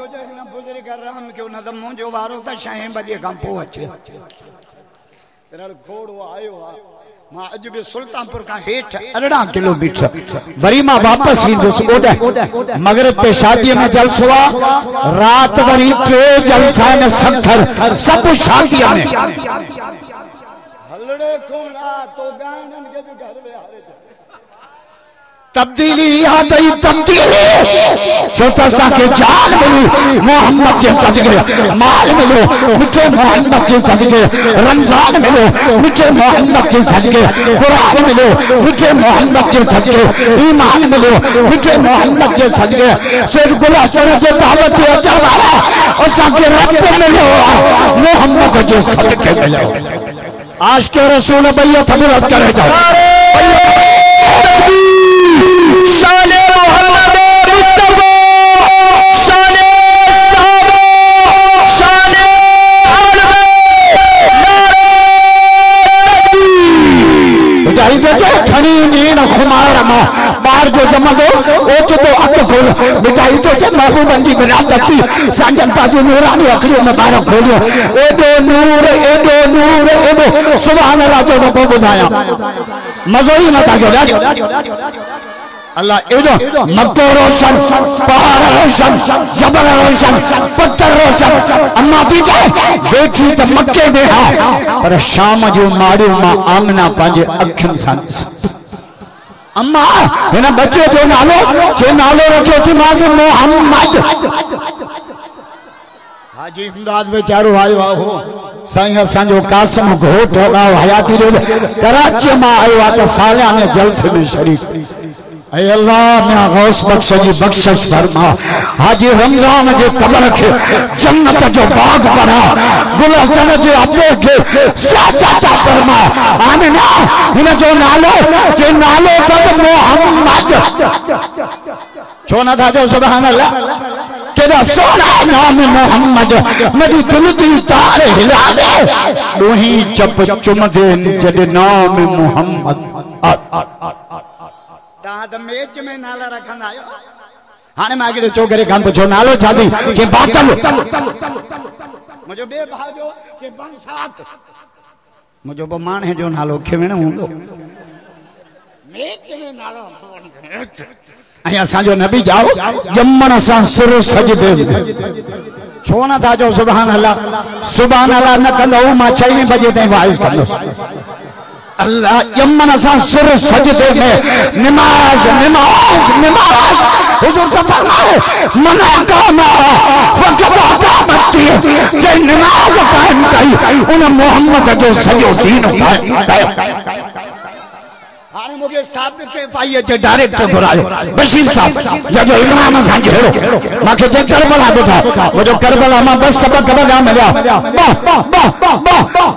रहम क्यों न मुंहिंजो वारो त 6 बजे खां पोइ अचे रण घोड़ो आयो आहे मां अॼु बि सुल्तानपुर खां हेठि 18 किलोमीटर वरी मां वापस ईंदुसि ओॾे मगरिब ते शादीअ में जलसो आहे रात वरी 3 जलसा आहिनि 70 सभु शादीअ में हलड़े खोड़ा तो गानन के घर में हारे तब्दीली याद आई तब्दीली छोटा सा के जान मिली मोहम्मद के सदके माल मिलो मिठे मोहम्मद के सदके रमजान मिलो मिठे मोहम्मद के सदके कुरान मिलो मिठे मोहम्मद के सदके ईमान मिलो मिठे मोहम्मद के सदके शेर गुलासन के दावत अचा वाला और सबके रब मिलो मोहम्मद के सदके मिलो आज के रसूल भैया फजलत करे जाओ शाने मोहम्मद मुस्तफा शाने साहबा शाने आलम नारे जो खणी नीन खुमार मां बार जो जमंदो ओचो तो अक खोल मिठाई तो चे महबूबन जी विरादती सांजन पाजो नूरानी अखियों में बार खोलियो एडो नूर एडो सुभान अल्लाह जो को बुधाया मजो ही न था अल्लाह एडो मक्को रोशन पहाड़ रोशन जबल रोशन पत्थर रोशन अम्मा थी जाए बेटी तो मक्के में है पर शाम जो मारियो मां आमना पांजे अखियुनि सां अम्मा हिन बच्चे जो नालो रखियो थी मां मोहम्मद हाजी इमदाद बेचारो आयो हो साईं असांजो कासिम घोट हयाती जो कराची में आयो आहे त सालियाने जलसे में शरीक ऐ अल्लाह मैं गौस बख्श जी बख्शिश फरमा हाजी रमजान के कब्र के जन्नत जो बाग बना गुलशन जे अब्बे के सादा फरमा आमीन इन जो नालो तद मोहम्मद छो न था जो सुभान अल्लाह केड़ा सोना नाम मोहम्मद मेरी दिल दी तार हिला दे दोही चप चुम दे जद नाम मोहम्मद ता मैच में नाला रखंदा आयो हाने मां अगले चोगरे खां पुछो नालो छादी जे बातल मुजो बे भाजो जे बंसात मुजो बो माने जो नालो खिवण हुंदो मैच में नालो अया साजो नबी जाओ जम्मन सा सुर सजदे छो न था जो सुभान अल्लाह न कंदो मां 6 बजे ताईं वाइस कंदो अल्लाह यमन सा सुर सजदे में नमाज हुजूर तो फरमाए मना कामा फकत अकामती जे नमाज कायम कई उन मोहम्मद जो सजो दीन कायम हाने मुके साबित के फाइए जे डायरेक्ट घुरायो बशीर साहब जो इमाम सा घेरो माके जे करबला बुधा वो जो करबला में बस सबक बगा मिला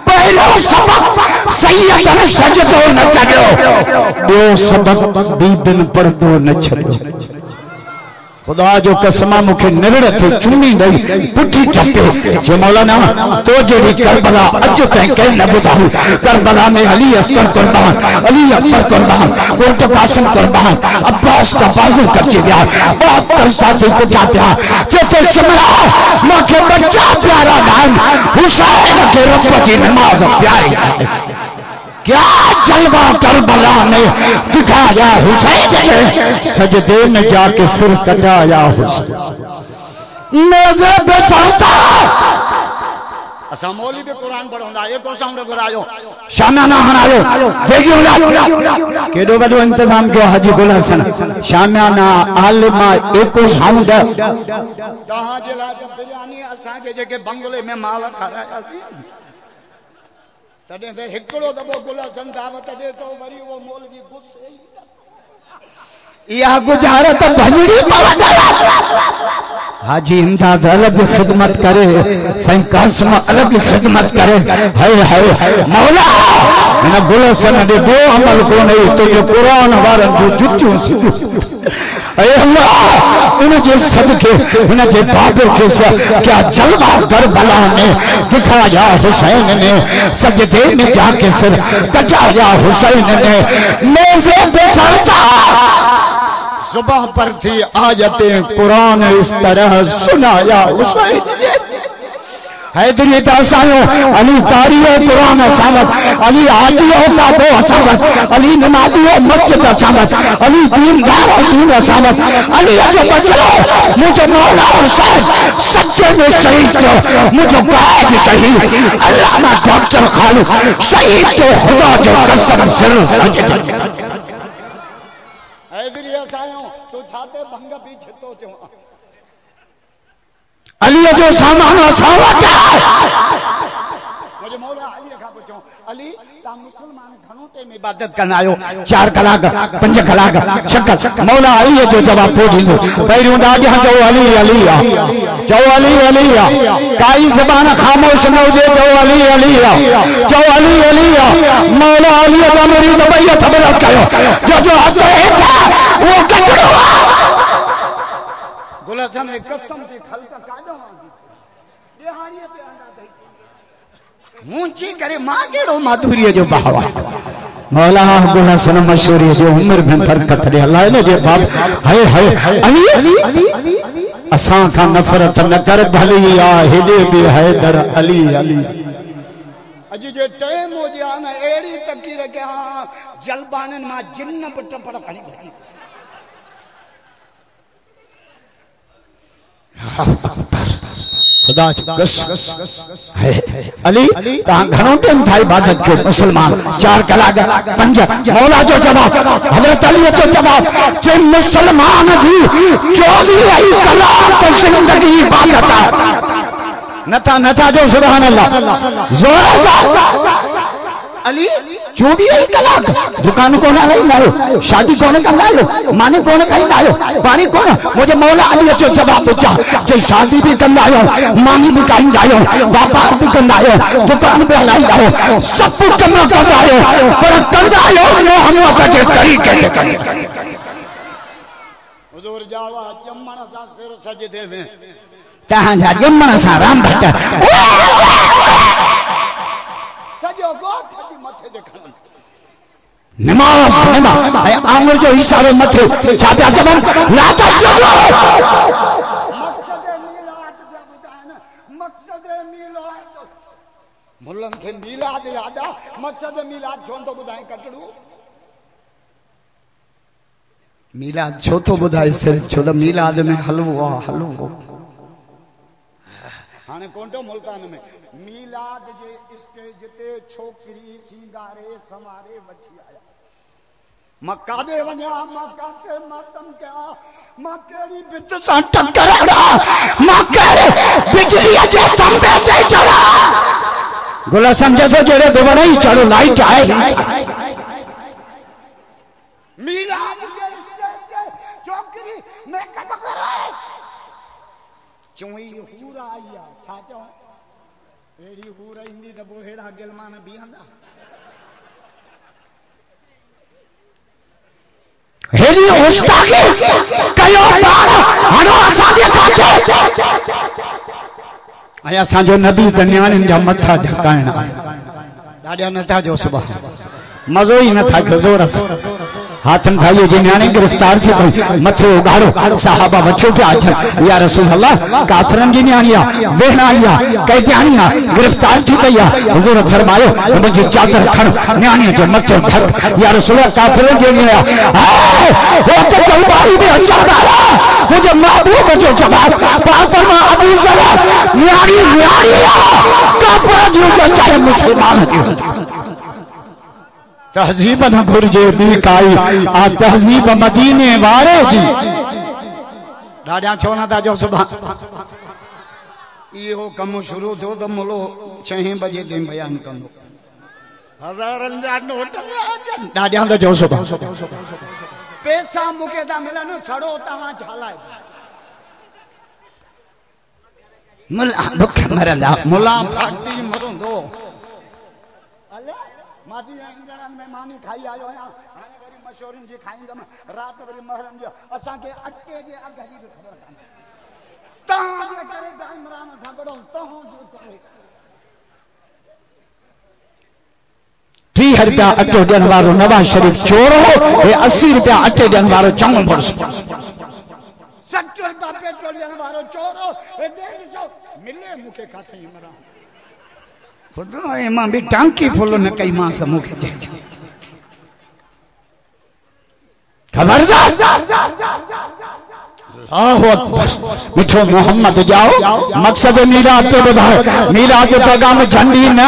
पहलो सबक सैयद ने सजदो न चढ़ो दो सबक बी दिन पढ़दो न छड़ो खुदा जो कसमा मुखे निरड़ थे चुनी नहीं पुठी चपे जे मौलाना तो जेडी करबला अज तक कह न बुधाऊ करबला में अली असगर कुर्बान अली अकबर कुर्बान कोट कासिम कुर्बान अब्बास तबाजु करचे बिया बहुत साथी कुटा बिया जो तो शिमला मुखे बच्चा प्यारा दान हुसैन के रब की नमाज प्यारी क्या जलवा करबला में दिखाया हुसैन ने सजदे में जाके सिर कटाया हुसैन नज़र पे सरता असा मौली भी कुरान पढ़ंदा एको साउंड घुरायो शामियाना हणायो देखियो ना केडो वडो इंतजाम कयो हाजी गुल हसन शामियाना आलिमा एको साउंड तहां जे ला बिरयानी असा के जेके बंगले में माल खाराया तडे ते हिकड़ो दबो गुल हसन दावत दे तो वरी वो मौलवी गुस्से या गुजारत भंजड़ी पवदा हाजी इमदाद अलग खिदमत करे सही कासिम अलग खिदमत करे हाय मौला न बोलो सन दे दो अमल को नहीं तो ये कुरान वारन जो जुत्तियों से अरे अल्लाह इन जे सदके इन जे बाबे के से क्या जलवा करबला में दिखाया हुसैन ने सजदे में जाके सिर कटाया हुसैन ने मेज़े पे सरता जुबान पर थी आयतें कुरान इस तरह सुनाया हुसैन हैदरी तासायो अली तारियो कुरान असामत अली आजियो काबो असामत अली नमाजियो मस्जिद असामत अली दीनदार दीन असामत अली जो बचलो मुझे मौला हुसैन सच्चे में शहीद जो मुझे गायब शहीद अल्लामा डॉक्टर खालू शहीद जो खुदा जो कसम सिर हैदरी तासायो तो छाते भंग पीछे तो जो अली जो सामान सावट मुझे मौला अली का पूछो अली ता मुसलमान घणोटे में इबादत करना आयो 4 कलाक 5 कलाक 6 मौला अली जो जवाब तो दी पहिरियों ॾाढा जो अली अली जो अली अली काई ज़बान खामोश न हुजे जो अली अली जो अली अली मौला अली का मुरीद भैया खबर कयो जो हथ हेठा वो कटड़ो गुलशन कसम से खलका काडो देहाड़ीअ ते अंडा दई मुंची करे मां केड़ो माधुर्य जो बहावा मौला गुलशन मशहूरी जो उम्र में बरकत दे अल्लाह ने जे बाप हाय हाय अली असा का नफरत न कर भली आ हेडे भी हैदर अली अली अज जे टाइम हो जा ना एड़ी तकीर के हां जलबानन मा जिन्न पट पड़ खड़ी खुदा है अली कहां घणोटे में था इबादत जो मुसलमान 4 कलाक 5 मौला जो जवाब हजरत अली जो जवाब जे मुसलमान भी 24 कलाक जिंदगी इबादत नथा जो सुभान अल्लाह जोर से अली 24 कलाक दुकान कोन लायो शादी कोन कंदायो मानी कोन खाइंदायो पानी कोन मुझे मौला अली जो जवाब पूछा जे शादी भी कंदायो मानी भी खाइंदायो व्यापार भी कंदायो दुकान पे हलाइंदायो सब कुछ कंदायो पर कंदायो मोहम्मद के तरीके के हुजूर जावा जम्मन सा सिर सजदे में कहां जा जम्मन सा राम भट्ट सजो गोठ जी मथे देखण नमाज नमाज आंगुर जो इशारो मथे छापया जबन ला तशदो मकसद मिलाद जो बुधान मकसद मिलाद मुल्लन के मिलाद यादा मकसद मिलाद छो तो बुधाए कटड़ू मिलाद छो तो बुधाए सिर्फ छो तो मिलाद में हलवो हाने कोंटो मुल्तान में मिलाद जे स्टेज ते छोकरी सिंगारे समारे वठी आया मक्का दे वन्या मक्का ते मातम क्या मक्केरी बित सा टकराड़ा मक्केरे बिजली जे खंबे ते चढ़ा गोला समझे तो जेरे दुबड़ा ही चढ़ो लाइट आए मिलाद जे स्टेज ते छोकरी मेकअप कराए चुई पूरा आया छाचो एड़ी पूरा इंदी त बोहेड़ा गेलमान बिहंदा हेरी उस्तागे कयो बार हनो असांजे काटे आया सांजो नबी कन्यान जा मथा ढकाइण ॾाढा नथा जो सुबह मजो ही न था जोर हाथन भाइयों जी न्याणे गिरफ्तार थी पई मथे उगाड़ो साहबा बचो के आजन या रसूल अल्लाह काफरन जी न्याणिया वेहनाइया कैदियानिया गिरफ्तार थी पई हुजूर फरमायो मुझे चादर खण न्याणिया जो मथे भर या रसूल काफरन जी न्याणिया वो तो तलवारी में अचारा मुझे महबूब जो जवाब फरमा अबू जहल न्याणिया काफर जी जो चाहे मुसलमान की तहजीब न घुर्जे बी काई आ तहजीब मदीने वारे जी ॾाढा छो न था जो सुभान इहो कम शुरू थियो त मुलो 6 बजे ताईं बयान कंदो हज़ारनि जा नोट ॾाढा त जो सुभान पैसा मूंखे था मिलनि सड़ो तव्हां झालाए मुला दुख मरंदा मुला फाटी मरंदो माटी इंजन में मानी खाई आयो आया हाने वरी मशहूरन जी खाईंदम रात वरी महरम जो असा के अटे जे अगरी भी खबर ता जे करे इमरान सा बड़ो तो जो करे 20 रुपया अटो ॾियण वारो नवाज शरीफ चोर हो, 80 रुपया अटे ॾियण वारो चङो मुड़ुस। 60 रुपया पेट्रोल ॾियण वारो चोर हो, 150 मिले मूंखे काथे मरा खुदा मां बि टांकी फुल न कई मां स मूंखे खबरदार मिठो मोहम्मद जाओ मकसद मीरात पे बुधाओ, मीरात पैगाम झंडी न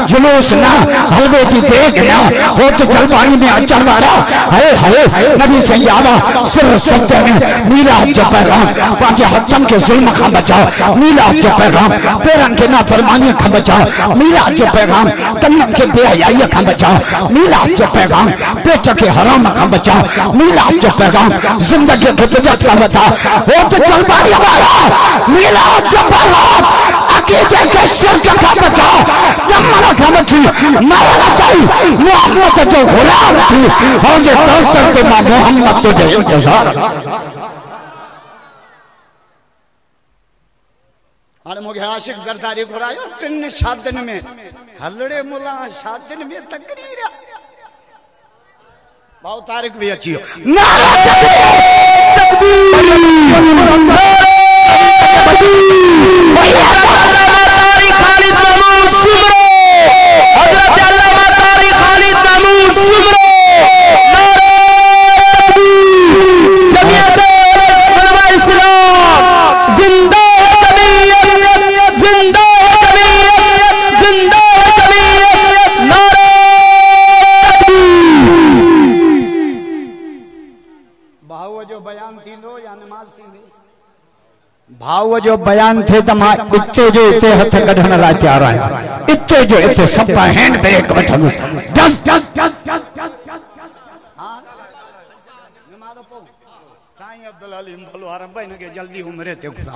जुलूस न हलवे की देख न हो तो जल पानी में अचण वारा हाय हाय नबी सैयदा सिर सत्य में मीरात जो पैगाम पांचे हथन के जुल्म खां बचाओ, मीरात जो पैगाम पैरन के नाफरमानी खां बचाओ, मीरात जो पैगाम कन्नन के बेहयाई खां बचाओ, मीरात जो पैगाम पेट के हराम खां बचाओ, मीरात जो पैगाम जिंदगी के बिजत का बचाओ, वो तो चल पानी हमारा मीरात जो पैगाम अकीदे के शिर्क का बचाओ, नमला का बची मरना चाहिए मोहम्मद जो गुलाम थी और जो दोस्तर के मां मोहम्मद तुझे इंतजार। हाणे मूंखे आशिक ज़रदारी घुरायो 3 शादियुनि में हलड़े मुला शादियुनि में तकरीर भाउ तारिक भी अची नारा भाव जो बयान थे तो मां इते जो इते हथ कढण लाइ तैयार आहियां, इते जो इते सब हैंड ब्रेक वठंदो जस जस जस जस जस साईं अब्दुल अलीम भलो हरम इन के जल्दी उम्रे ते खुदा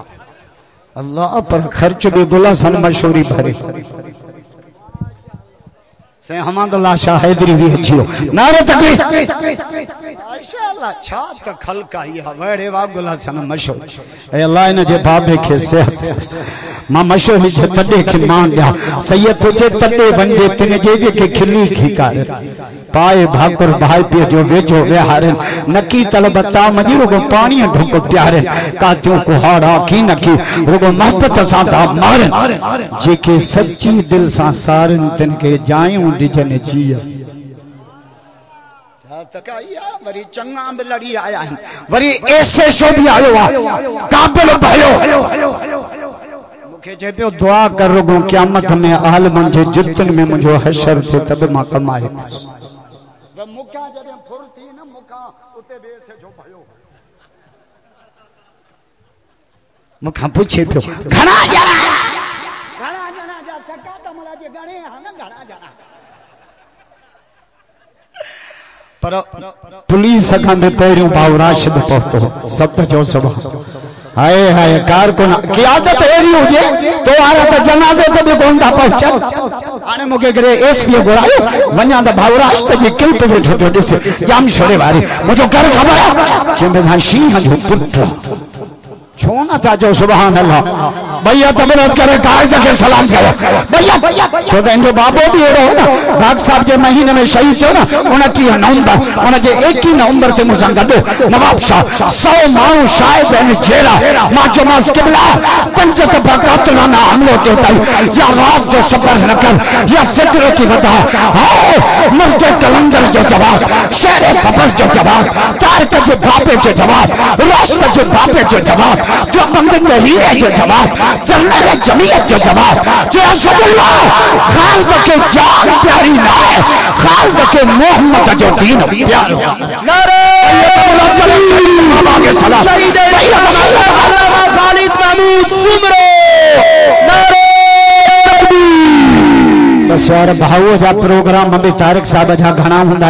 अल्लाह पर खर्च भी गुला सन मशहूरी भरे से हमादुल्लाह शाह हैदरी भी अचियो नारे तकबीर माशाअल्लाह छा त खलका ही वड़े वा गुला सन मशहूर ए अल्लाह इन जे बाबे के सेहत मां मशहूर जे तडे के मान दिया सैयद तुझे तडे वंजे तिन जे के खिली खिकार पाए भाकुर भाई पे जो वेजो वेहारे नकी तलबता मजीरो को पानी ढुक प्यारे कातियों को हाड़ा की नकी रुगो मोहब्बत सा ता मारन जेके सच्ची दिल सा सारन तिन के जायूं डिजन जिया तकाया वरी चंगा भी लड़ी आया है वरी ऐसे शो भी आयो काबिल भयो मुखे जे पियो दुआ कर रुगो क़यामत में आलमन जे जुतन में मुझो हशर थे तब मां कमाए मुखा जब फुर थी न मुखा उते बे से जो भयो मुखा पूछे पियो घणा जना जा सका त मला जे गणे हन घणा जना पर पुलिस का में पहिरियों भाव राशिद पहुतो सब जो सब हाय हाय कारकुन की आदत एड़ी हुजे तो आरा त जनाजे ते भी कोन दा पहुंच आने मुके करे एसपी घुरायो वन्या त भाव राशिद जी किल्प पे छोटो दिस जाम छोरे वारी मुजो घर खबर चेंबे सा शी हन पुत्र छो ना था जो सुभान अल्लाह भैया तबरत करे कायद के सलाम करे भैया छो तो इनजो बाबो भी एड़ो ना भाग साहब जे महीने में शहीद थियो ना 29 नवंबर उन जे 21 नवंबर ते मुसा गडो नवाब शाह 100 मानू शायद इन जेला मां जमास किबला पंज दफा कातलाना हमलो ते ताई या रात जो सफर न कर या सिदरती वदा हां मस्जिद कलंदर जो जवाब शहर कबर जो जवाब तारक जो बापे जो जवाब राष्ट्र जो बापे जो जवाब जो बंदन में हीरे जो जवाब चलने में जमीयत जो जवाब जो असदुल्लाह खालिद के जान प्यारी ना है खालिद के मोहम्मद जो दीन प्यारा नारे के सलाम शहीद खालिद महमूद सुमरो नारे बस यार भाऊ जा प्रोग्राम में तारिक साहब जा घणा हुंदा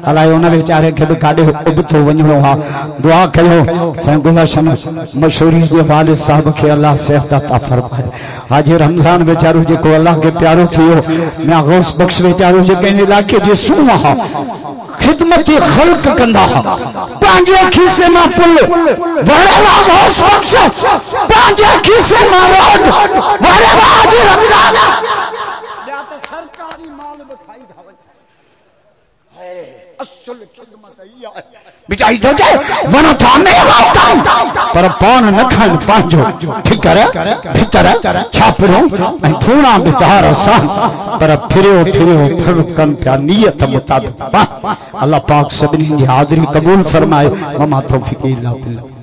अलाए उन बेचारे के भी काडे उबतो वणो हा दुआ कयो सैं गुलशन मशहूरी जे वालिद साहब के अल्लाह सेहत अता फरमाए हाजी रमजान बेचारो जे को अल्लाह के प्यारो थियो मैं गौस बख्श बेचारो जे के इलाके जे सुवा हा खिदमत खल्क कंदा हा पांजे खीसे में पुल वड़ेवा गौस बख्श पांजे खीसे में रोड वड़ेवा हाजी रमजान बिचाई तो जाए वनो था में पर पान न खान पांजो ठीक करे भीतर छापरो ऐं थूणा बिधार सा पर फिरियो फरकन प्या नियत मुताबिक अल्लाह पाक सभिनी जी हाज़िरी कबूल फरमाए। वमा तौफीक़ इल्ला बिल्लाह।